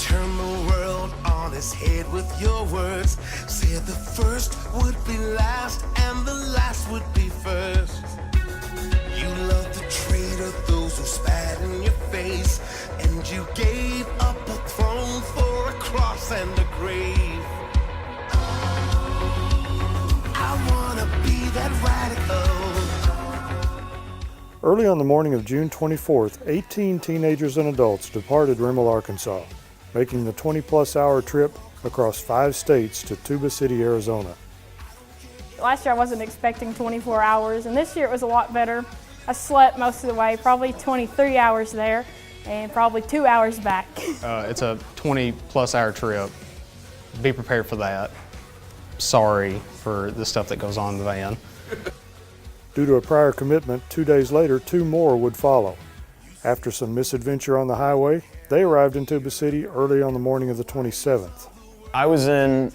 turn the world on its head with your words. Said the first would be last and the last would be first. You loved the traitor, those who spat in your face, and you gave up a throne for a cross and a grave. I wanna be that radical. Early on the morning of June 24th, 18 teenagers and adults departed Rimmel, Arkansas, making the 20-plus hour trip across 5 states to Tuba City, Arizona. Last year I wasn't expecting 24 hours, and this year it was a lot better. I slept most of the way, probably 23 hours there, and probably 2 hours back. It's a 20-plus hour trip. Be prepared for that. Sorry for the stuff that goes on in the van. Due to a prior commitment, 2 days later, 2 more would follow. After some misadventure on the highway, they arrived in Tuba City early on the morning of the 27th. I was in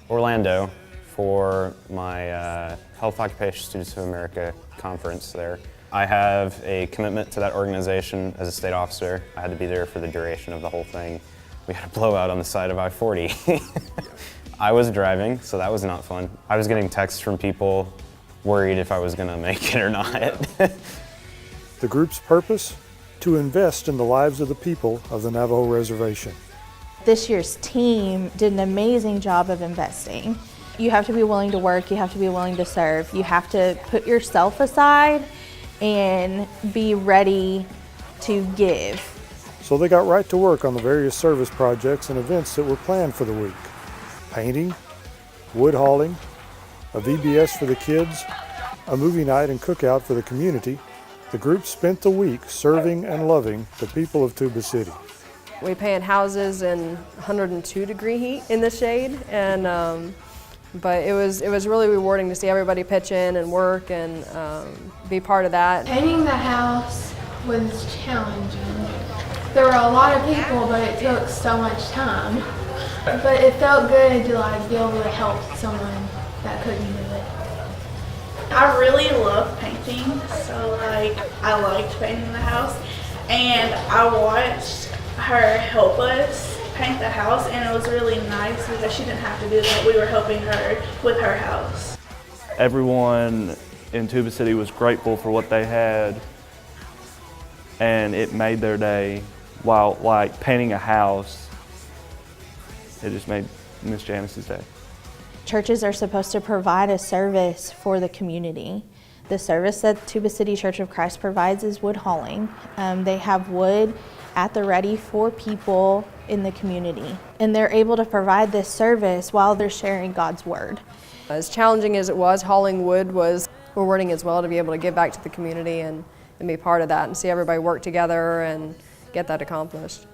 Orlando for my Health Occupation Students of America conference there. I have a commitment to that organization as a state officer. I had to be there for the duration of the whole thing. We had a blowout on the side of I-40. I was driving, so that was not fun. I was getting texts from people worried if I was gonna make it or not. The group's purpose? To invest in the lives of the people of the Navajo Reservation. This year's team did an amazing job of investing. You have to be willing to work, you have to be willing to serve, you have to put yourself aside and be ready to give. So they got right to work on the various service projects and events that were planned for the week. Painting, wood hauling, a VBS for the kids, a movie night and cookout for the community. The group spent the week serving and loving the people of Tuba City. We paint houses in 102-degree heat in the shade, and but it was really rewarding to see everybody pitch in and work and be part of that. Painting the house was challenging. There were a lot of people, but it took so much time. But it felt good to like be able to help someone that couldn't do it. I really love painting, so like I liked painting the house, and I watched her help us paint the house, and it was really nice because she didn't have to do that. We were helping her with her house. Everyone in Tuba City was grateful for what they had, and it made their day. While like painting a house, it just made Miss Janice's day. Churches are supposed to provide a service for the community. The service that Tuba City Church of Christ provides is wood hauling. They have wood at the ready for people in the community, and they're able to provide this service while they're sharing God's word. As challenging as it was, hauling wood was rewarding as well to be able to give back to the community and be part of that and see everybody work together and get that accomplished.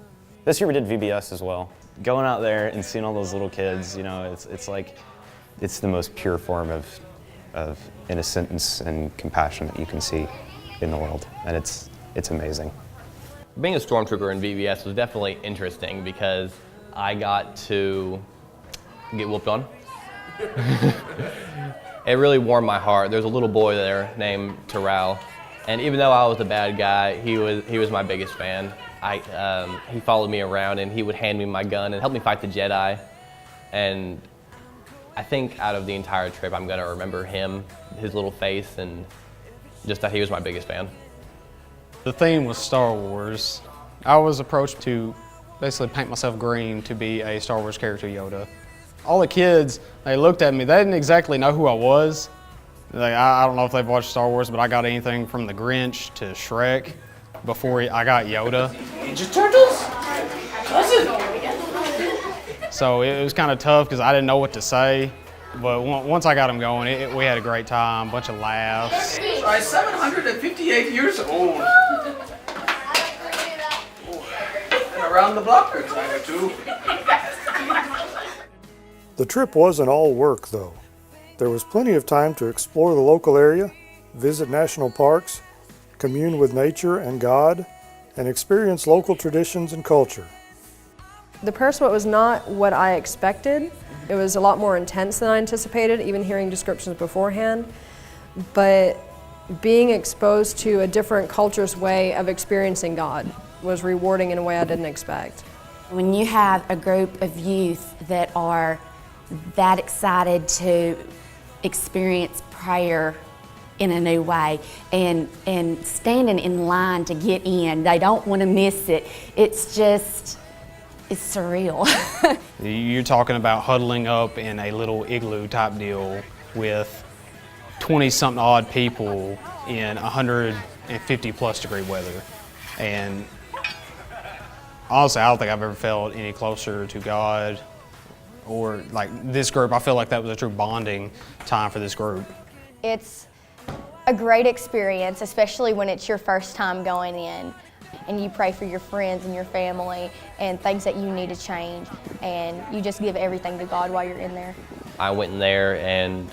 This year we did VBS as well. Going out there and seeing all those little kids, you know, it's like, it's the most pure form of innocence and compassion that you can see in the world, and it's amazing. Being a stormtrooper in VBS was definitely interesting because I got to get whooped on. It really warmed my heart. There's a little boy there named Terrell, and even though I was the bad guy, he was my biggest fan. He followed me around and he would hand me my gun and help me fight the Jedi. And I think out of the entire trip, I'm gonna remember him, his little face, and just that he was my biggest fan. The theme was Star Wars. I was approached to basically paint myself green to be a Star Wars character, Yoda. All the kids, they looked at me, they didn't exactly know who I was. I don't know if they've watched Star Wars, but I got anything from the Grinch to Shrek before I got Yoda. Ninja Turtles? Cousin! So it was kind of tough because I didn't know what to say. But once I got them going, we had a great time, a bunch of laughs. I'm 758 years old. And around the block a time or two. The trip wasn't all work, though. There was plenty of time to explore the local area, visit national parks, commune with nature and God, and experience local traditions and culture. The prayer suite was not what I expected. It was a lot more intense than I anticipated, even hearing descriptions beforehand. But being exposed to a different culture's way of experiencing God was rewarding in a way I didn't expect. When you have a group of youth that are that excited to experience prayer in a new way and standing in line to get in, they don't want to miss it. It's surreal. You're talking about huddling up in a little igloo type deal with 20-something odd people in 150 plus degree weather. And honestly, I don't think I've ever felt any closer to God or like this group. I feel like that was a true bonding time for this group. It's a great experience, especially when it's your first time going in and you pray for your friends and your family and things that you need to change, and you just give everything to God while you're in there. I went in there and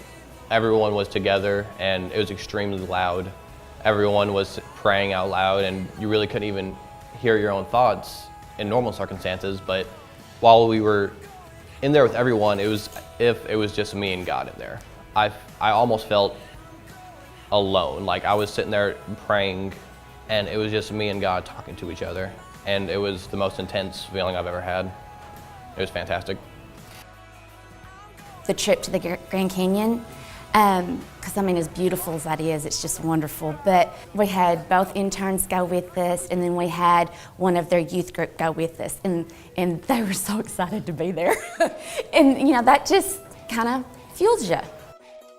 everyone was together and it was extremely loud. Everyone was praying out loud and you really couldn't even hear your own thoughts in normal circumstances, but while we were in there with everyone, it was if it was just me and God in there. I almost felt alone, like I was sitting there praying and it was just me and God talking to each other, and it was the most intense feeling I've ever had. It was fantastic. The trip to the Grand Canyon, because I mean, as beautiful as that is, it's just wonderful. But we had both interns go with us, and then we had one of their youth group go with us, and they were so excited to be there. And you know, that just kind of fuels you.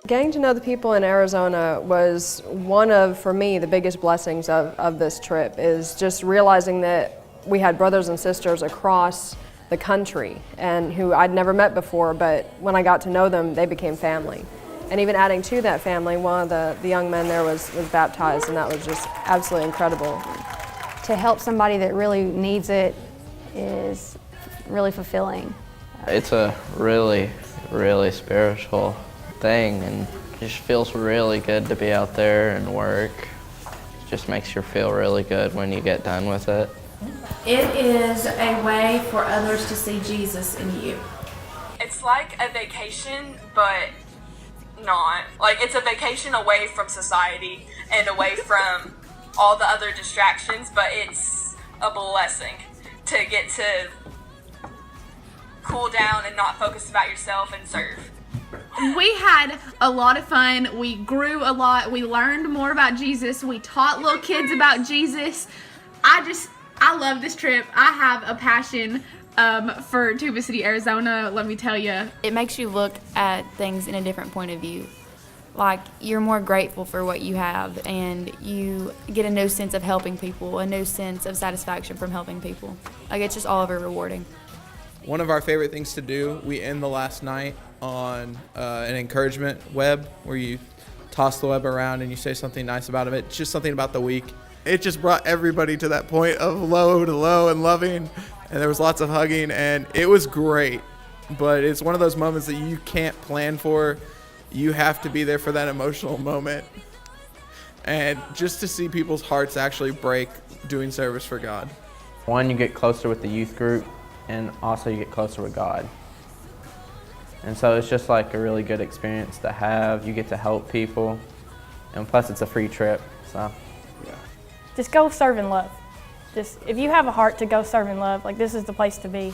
Getting to know the people in Arizona was one of, for me, the biggest blessings of this trip, is just realizing that we had brothers and sisters across the country and who I'd never met before, but when I got to know them, they became family. And even adding to that family, one of the young men there was baptized, and that was just absolutely incredible. To help somebody that really needs it is really fulfilling. It's a really, really spiritual thing, and it just feels really good to be out there and work. It just makes you feel really good when you get done with it. It is a way for others to see Jesus in you. It's like a vacation, but not. Like, it's a vacation away from society and away from all the other distractions, but it's a blessing to get to cool down and not focus about yourself and serve. We had a lot of fun. We grew a lot. We learned more about Jesus. We taught little kids about Jesus. I love this trip. I have a passion for Tuba City, Arizona, let me tell you. It makes you look at things in a different point of view. Like, you're more grateful for what you have, and you get a new sense of helping people, a new sense of satisfaction from helping people. Like, it's just all over rewarding. One of our favorite things to do, we end the last night on an encouragement web where you toss the web around and you say something nice about it. It's just something about the week. It just brought everybody to that point of low to low and loving, and there was lots of hugging, and it was great. But it's one of those moments that you can't plan for. You have to be there for that emotional moment. And just to see people's hearts actually break doing service for God. One, you get closer with the youth group, and also you get closer with God. And so it's just like a really good experience to have. You get to help people, and plus it's a free trip, so. Yeah. Just go serve and love. Just, if you have a heart to go serve and love, like, this is the place to be.